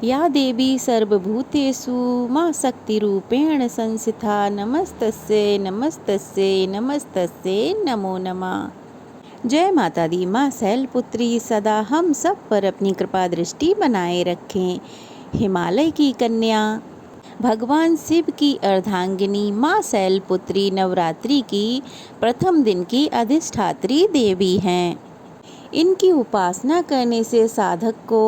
या देवी सर्वभूतेषु मां शक्तिरूपेण संस्थिता नमस्तस्यै नमस्तस्यै नमस्तस्यै नमो नमः। जय माता दी। माँ शैलपुत्री सदा हम सब पर अपनी कृपा दृष्टि बनाए रखें। हिमालय की कन्या भगवान शिव की अर्धांगिनी माँ शैलपुत्री नवरात्रि की प्रथम दिन की अधिष्ठात्री देवी हैं। इनकी उपासना करने से साधक को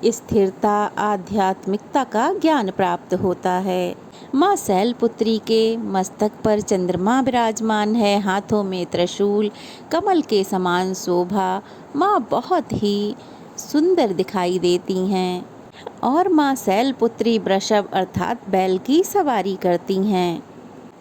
स्थिरता आध्यात्मिकता का ज्ञान प्राप्त होता है। माँ शैलपुत्री के मस्तक पर चंद्रमा विराजमान है, हाथों में त्रिशूल, कमल के समान शोभा। माँ बहुत ही सुंदर दिखाई देती हैं और माँ शैलपुत्री वृषभ अर्थात बैल की सवारी करती हैं।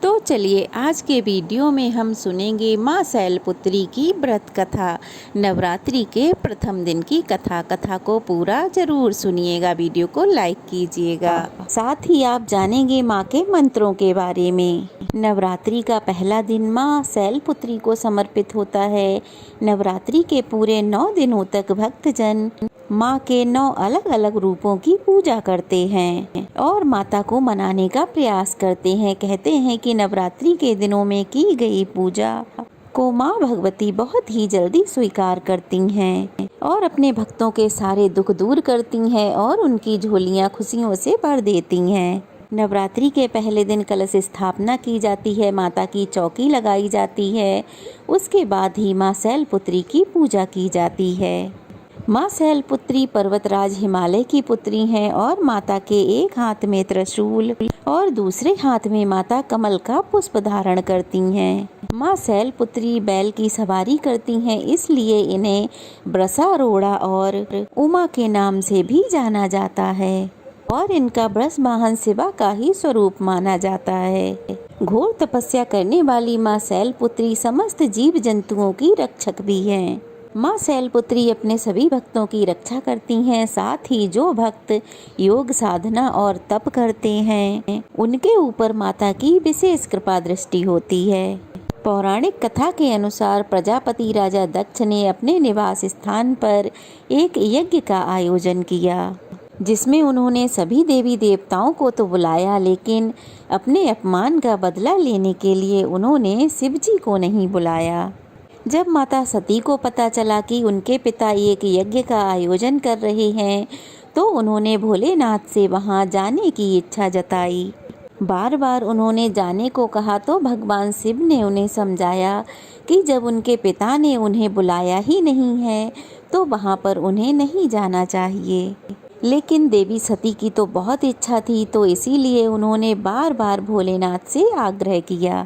तो चलिए आज के वीडियो में हम सुनेंगे माँ शैलपुत्री की व्रत कथा, नवरात्रि के प्रथम दिन की कथा को पूरा जरूर सुनिएगा, वीडियो को लाइक कीजिएगा। साथ ही आप जानेंगे माँ के मंत्रों के बारे में। नवरात्रि का पहला दिन माँ शैलपुत्री को समर्पित होता है। नवरात्रि के पूरे 9 दिनों तक भक्तजन माँ के 9 अलग अलग रूपों की पूजा करते हैं और माता को मनाने का प्रयास करते हैं। कहते हैं कि नवरात्रि के दिनों में की गई पूजा को माँ भगवती बहुत ही जल्दी स्वीकार करती हैं और अपने भक्तों के सारे दुख दूर करती हैं और उनकी झोलियाँ खुशियों से भर देती हैं। नवरात्रि के पहले दिन कलश स्थापना की जाती है, माता की चौकी लगाई जाती है। उसके बाद ही माँ शैलपुत्री की पूजा की जाती है। माँ शैलपुत्री पर्वतराज हिमालय की पुत्री हैं और माता के एक हाथ में त्रिशूल और दूसरे हाथ में माता कमल का पुष्प धारण करती हैं। माँ शैलपुत्री बैल की सवारी करती हैं, इसलिए इन्हें वृषारूढ़ा और उमा के नाम से भी जाना जाता है और इनका वृष वाहन शिवा का ही स्वरूप माना जाता है। घोर तपस्या करने वाली माँ शैलपुत्री समस्त जीव जंतुओं की रक्षक भी हैं। माँ शैलपुत्री अपने सभी भक्तों की रक्षा करती हैं। साथ ही जो भक्त योग साधना और तप करते हैं उनके ऊपर माता की विशेष कृपा दृष्टि होती है। पौराणिक कथा के अनुसार प्रजापति राजा दक्ष ने अपने निवास स्थान पर एक यज्ञ का आयोजन किया, जिसमें उन्होंने सभी देवी देवताओं को तो बुलाया, लेकिन अपने अपमान का बदला लेने के लिए उन्होंने शिवजी को नहीं बुलाया। जब माता सती को पता चला कि उनके पिता एक यज्ञ का आयोजन कर रहे हैं तो उन्होंने भोलेनाथ से वहां जाने की इच्छा जताई। बार बार उन्होंने जाने को कहा तो भगवान शिव ने उन्हें समझाया कि जब उनके पिता ने उन्हें बुलाया ही नहीं है तो वहां पर उन्हें नहीं जाना चाहिए। लेकिन देवी सती की तो बहुत इच्छा थी, तो इसीलिए उन्होंने बार बार भोलेनाथ से आग्रह किया।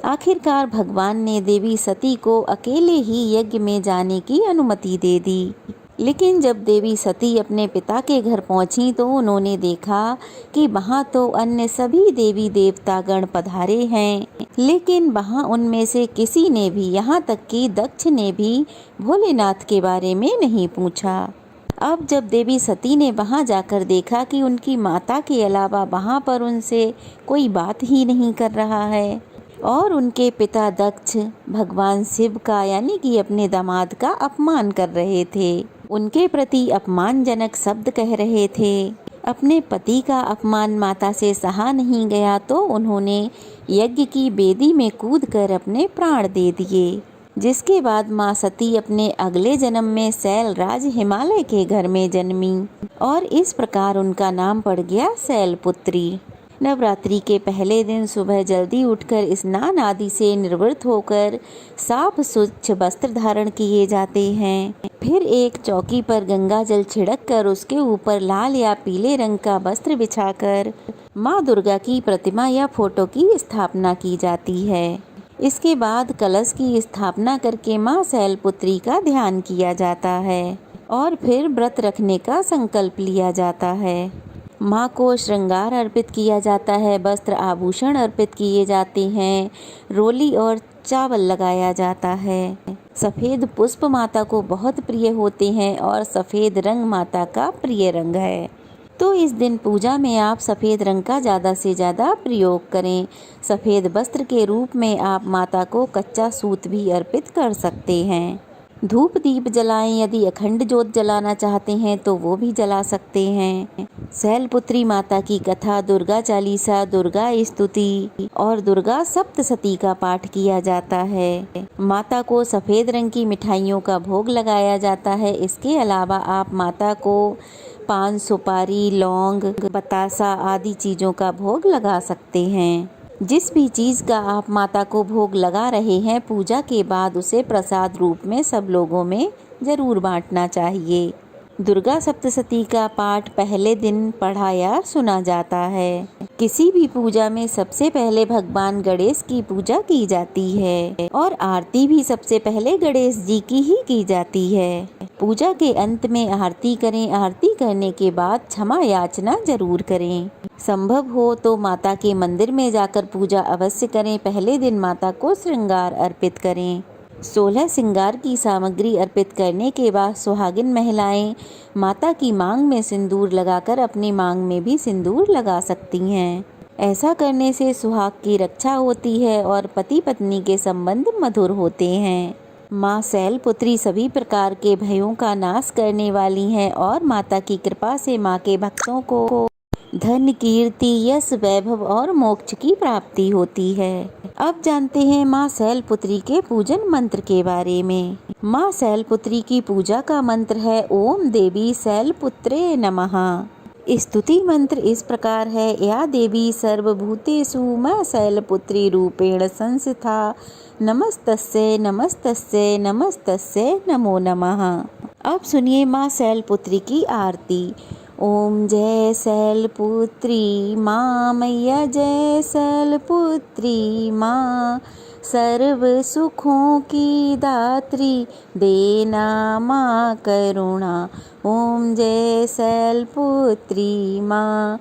आखिरकार भगवान ने देवी सती को अकेले ही यज्ञ में जाने की अनुमति दे दी। लेकिन जब देवी सती अपने पिता के घर पहुंची तो उन्होंने देखा कि वहां तो अन्य सभी देवी देवता गण पधारे हैं, लेकिन वहां उनमें से किसी ने भी, यहाँ तक कि दक्ष ने भी भोलेनाथ के बारे में नहीं पूछा। अब जब देवी सती ने वहां जाकर देखा कि उनकी माता के अलावा वहां पर उनसे कोई बात ही नहीं कर रहा है और उनके पिता दक्ष भगवान शिव का यानी कि अपने दामाद का अपमान कर रहे थे, उनके प्रति अपमानजनक शब्द कह रहे थे, अपने पति का अपमान माता से सहा नहीं गया तो उन्होंने यज्ञ की बेदी में कूदकर अपने प्राण दे दिए। जिसके बाद माँ सती अपने अगले जन्म में शैलराज हिमालय के घर में जन्मी और इस प्रकार उनका नाम पड़ गया शैलपुत्री। नवरात्रि के पहले दिन सुबह जल्दी उठकर स्नान आदि से निवृत्त होकर साफ स्वच्छ वस्त्र धारण किए जाते हैं। फिर एक चौकी पर गंगा जल छिड़क कर उसके ऊपर लाल या पीले रंग का वस्त्र बिछाकर माँ दुर्गा की प्रतिमा या फोटो की स्थापना की जाती है। इसके बाद कलश की स्थापना करके माँ शैलपुत्री का ध्यान किया जाता है और फिर व्रत रखने का संकल्प लिया जाता है। माँ को श्रृंगार अर्पित किया जाता है, वस्त्र आभूषण अर्पित किए जाते हैं, रोली और चावल लगाया जाता है। सफ़ेद पुष्प माता को बहुत प्रिय होते हैं और सफ़ेद रंग माता का प्रिय रंग है, तो इस दिन पूजा में आप सफ़ेद रंग का ज़्यादा से ज़्यादा प्रयोग करें। सफ़ेद वस्त्र के रूप में आप माता को कच्चा सूत भी अर्पित कर सकते हैं। धूप दीप जलाएं। यदि अखंड ज्योत जलाना चाहते हैं तो वो भी जला सकते हैं। शैलपुत्री माता की कथा, दुर्गा चालीसा, दुर्गा स्तुति और दुर्गा सप्तशती का पाठ किया जाता है। माता को सफेद रंग की मिठाइयों का भोग लगाया जाता है। इसके अलावा आप माता को पान, सुपारी, लौंग, बतासा आदि चीज़ों का भोग लगा सकते हैं। जिस भी चीज़ का आप माता को भोग लगा रहे हैं, पूजा के बाद उसे प्रसाद रूप में सब लोगों में ज़रूर बांटना चाहिए। दुर्गा सप्तशती का पाठ पहले दिन पढ़ा या सुना जाता है। किसी भी पूजा में सबसे पहले भगवान गणेश की पूजा की जाती है और आरती भी सबसे पहले गणेश जी की ही की जाती है। पूजा के अंत में आरती करें। आरती करने के बाद क्षमा याचना जरूर करें। संभव हो तो माता के मंदिर में जाकर पूजा अवश्य करें। पहले दिन माता को श्रृंगार अर्पित करें। 16 श्रृंगार की सामग्री अर्पित करने के बाद सुहागिन महिलाएं माता की मांग में सिंदूर लगाकर अपनी मांग में भी सिंदूर लगा सकती हैं। ऐसा करने से सुहाग की रक्षा होती है और पति पत्नी के संबंध मधुर होते हैं। माँ शैलपुत्री सभी प्रकार के भयों का नाश करने वाली हैं और माता की कृपा से माँ के भक्तों को धन, कीर्ति, यश, वैभव और मोक्ष की प्राप्ति होती है। अब जानते हैं माँ शैलपुत्री के पूजन मंत्र के बारे में। माँ शैलपुत्री की पूजा का मंत्र है ओम देवी शैलपुत्रे नमः। स्तुति मंत्र इस प्रकार है, या देवी सर्वभूतेषु माँ शैलपुत्री रूपेण संस्थिता नमस्तस्यै नमस्तस्यै नमस्तस्यै नमो नमः। अब सुनिए माँ शैलपुत्री की आरती। ओम जय शैलपुत्री माँ, मैया जय शैलपुत्री माँ, सर्व सुखों की दात्री देना माँ करुणा। ओम जय शैलपुत्री माँ,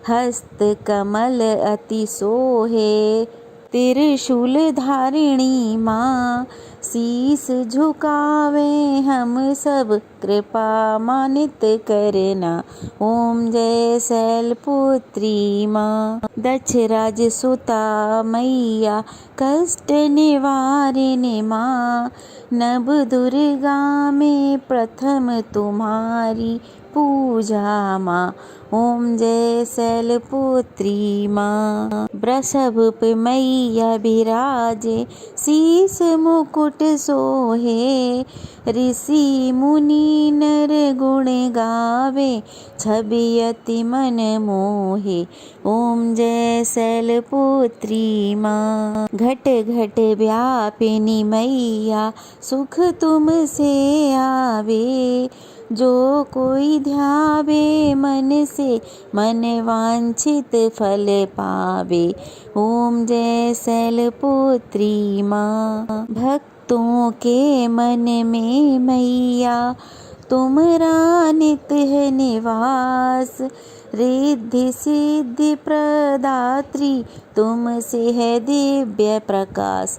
हस्त कमल अति सोहे त्रिशूल धारिणी माँ, शीस झुकावे हम सब कृपा मानित करना। ओम जय शैलपुत्री माँ, दक्षराज सुता मैया कष्ट निवारिणी माँ, नव दुर्गा में प्रथम तुम्हारी पूजा माँ। ओम जय शैलपुत्री माँ, वृषभ पे मैया बिराजे शीस मुकुट सोहे, ऋषि मुनि नर गुण गावे छवि अति मन मोहे। ओम जय शैलपुत्री माँ, घट घट व्यापिनी मैया सुख तुमसे आवे, जो कोई ध्यावे मन से मन वांछित फल पावे। ओम जय शैलपुत्री माँ, भक्तों के मन में मैया तुमरा नित है निवास, रिद्धि सिद्धि प्रदात्री तुमसे है दिव्य प्रकाश।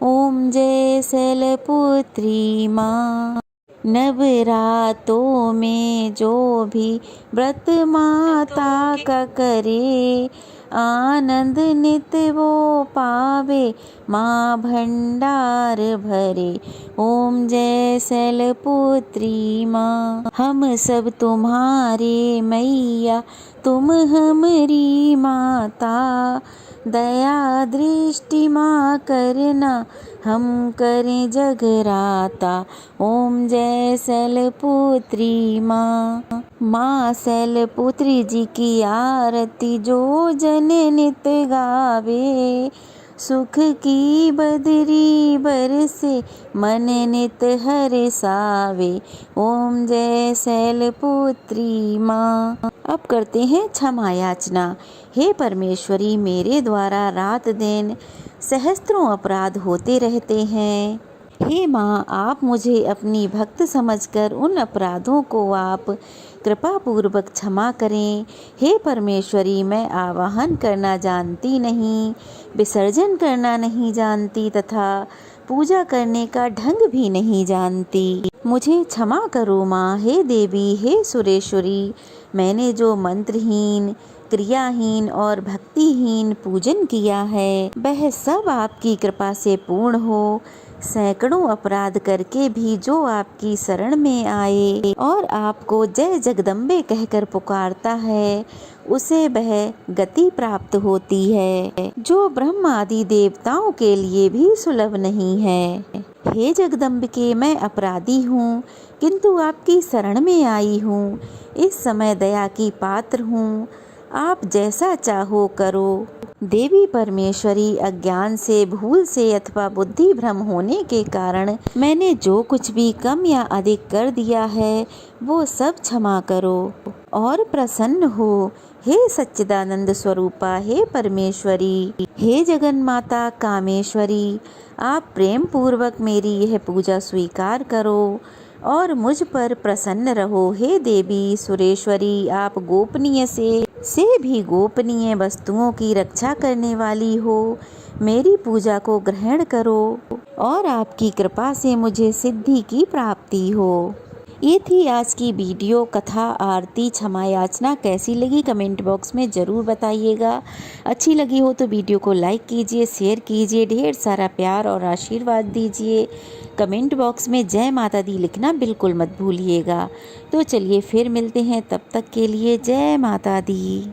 ओम जय शैलपुत्री माँ, नवरातों में जो भी व्रत माता का करे, आनंद नित वो पावे माँ भंडार भरे। ओम जय शैलपुत्री माँ, हम सब तुम्हारे मैया तुम हमारी माता, दया दृष्टि माँ करना हम करें जगराता। ओम जय शैलपुत्री माँ, माँ शैलपुत्री जी की आरती जो जन नित गावे, सुख की बदरी बरसे मन नित हर्षावे। ओम जय शैलपुत्री माँ। अब करते हैं क्षमा याचना। हे परमेश्वरी, मेरे द्वारा रात दिन सहस्त्रों अपराध होते रहते हैं। हे माँ, आप मुझे अपनी भक्त समझकर उन अपराधों को आप कृपा पूर्वक क्षमा करें। हे परमेश्वरी, मैं आवाहन करना जानती नहीं, विसर्जन करना नहीं जानती तथा पूजा करने का ढंग भी नहीं जानती। मुझे क्षमा करो माँ। हे देवी, हे सुरेश्वरी, मैंने जो मंत्रहीन, क्रियाहीन और भक्तिहीन पूजन किया है वह सब आपकी कृपा से पूर्ण हो। सैकड़ों अपराध करके भी जो आपकी शरण में आए और आपको जय जगदम्बे कहकर पुकारता है उसे वह गति प्राप्त होती है जो ब्रह्म आदि देवताओं के लिए भी सुलभ नहीं है। हे जगदम्बिके, मैं अपराधी हूँ किंतु आपकी शरण में आई हूँ। इस समय दया की पात्र हूँ, आप जैसा चाहो करो। देवी परमेश्वरी, अज्ञान से, भूल से अथवा बुद्धि भ्रम होने के कारण मैंने जो कुछ भी कम या अधिक कर दिया है वो सब क्षमा करो और प्रसन्न हो। हे सच्चिदानंद स्वरूपा, हे परमेश्वरी, हे जगन्माता कामेश्वरी, आप प्रेम पूर्वक मेरी यह पूजा स्वीकार करो और मुझ पर प्रसन्न रहो। हे देवी सुरेश्वरी, आप गोपनीय से भी गोपनीय वस्तुओं की रक्षा करने वाली हो। मेरी पूजा को ग्रहण करो और आपकी कृपा से मुझे सिद्धि की प्राप्ति हो। ये थी आज की वीडियो कथा आरती क्षमा याचना। कैसी लगी कमेंट बॉक्स में ज़रूर बताइएगा। अच्छी लगी हो तो वीडियो को लाइक कीजिए, शेयर कीजिए, ढेर सारा प्यार और आशीर्वाद दीजिए। कमेंट बॉक्स में जय माता दी लिखना बिल्कुल मत भूलिएगा। तो चलिए फिर मिलते हैं, तब तक के लिए जय माता दी।